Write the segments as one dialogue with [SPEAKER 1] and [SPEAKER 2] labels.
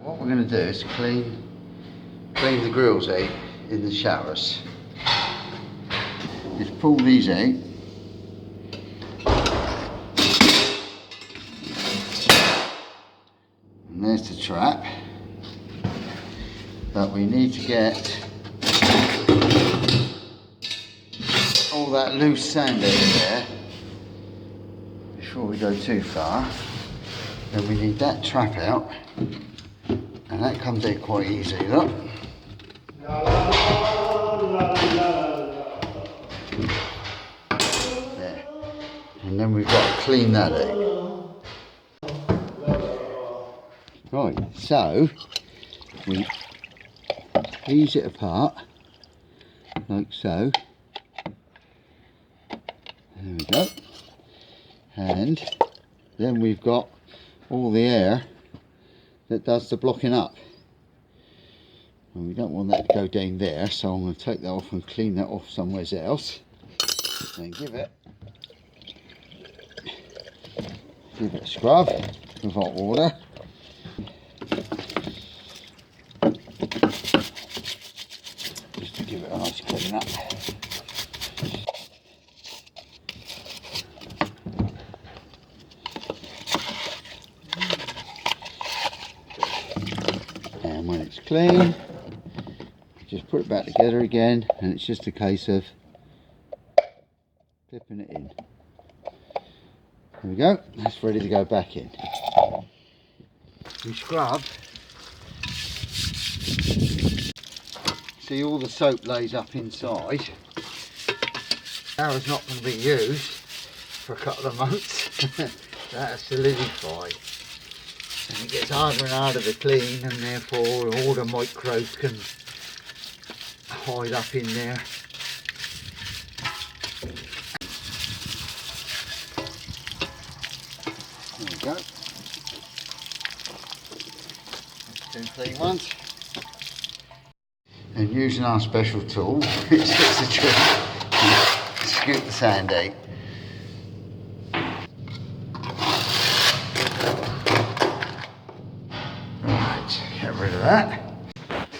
[SPEAKER 1] What we're going to do is clean the grills out in the showers. Just pull these out. And there's the trap. But we need to get all that loose sand out of there before we go too far. Then we need that trap out. And that comes out quite easily, look. There. And then we've got to clean that out. Right, so we ease it apart, like so. There we go. And then we've got all the air that does the blocking up. And we don't want that to go down there, so I'm going to take that off and clean that off somewhere else. And give it a scrub with hot water. Just to give it a nice clean up. And when it's clean, just put it back together again, and it's just a case of clipping it in. There we go, that's ready to go back in. We scrub. See, all the soap lays up inside. Shower's not going to be used for a couple of months. That'll solidify. And it gets harder and harder to clean, and therefore all the microbes can hide up in there. There we go. 2 clean ones. And using our special tool, it's just a trick to scoop the sand out. Right, get rid of that.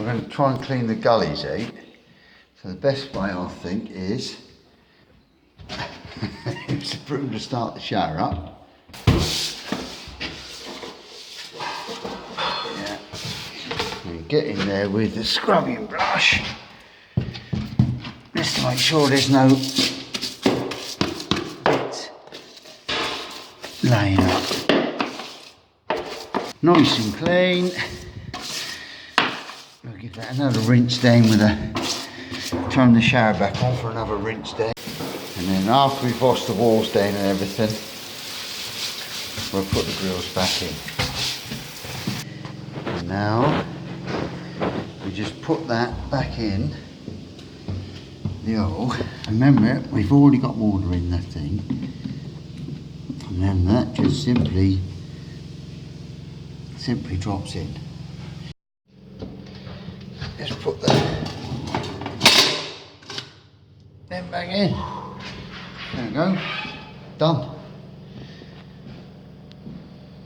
[SPEAKER 1] We're going to try and clean the gullies out. So the best way, I think, is use a broom to start the shower up. Yeah. And get in there with the scrubbing brush, just to make sure there's no bits laying up. Nice and clean. We'll give that another rinse down with turn the shower back on for another rinse down. And then after we've washed the walls down and everything, we'll put the grills back in. And now we just put that back in the hole. Remember, we've already got water in that thing. And then that just simply drops in. Just put them back in. There we go. Done.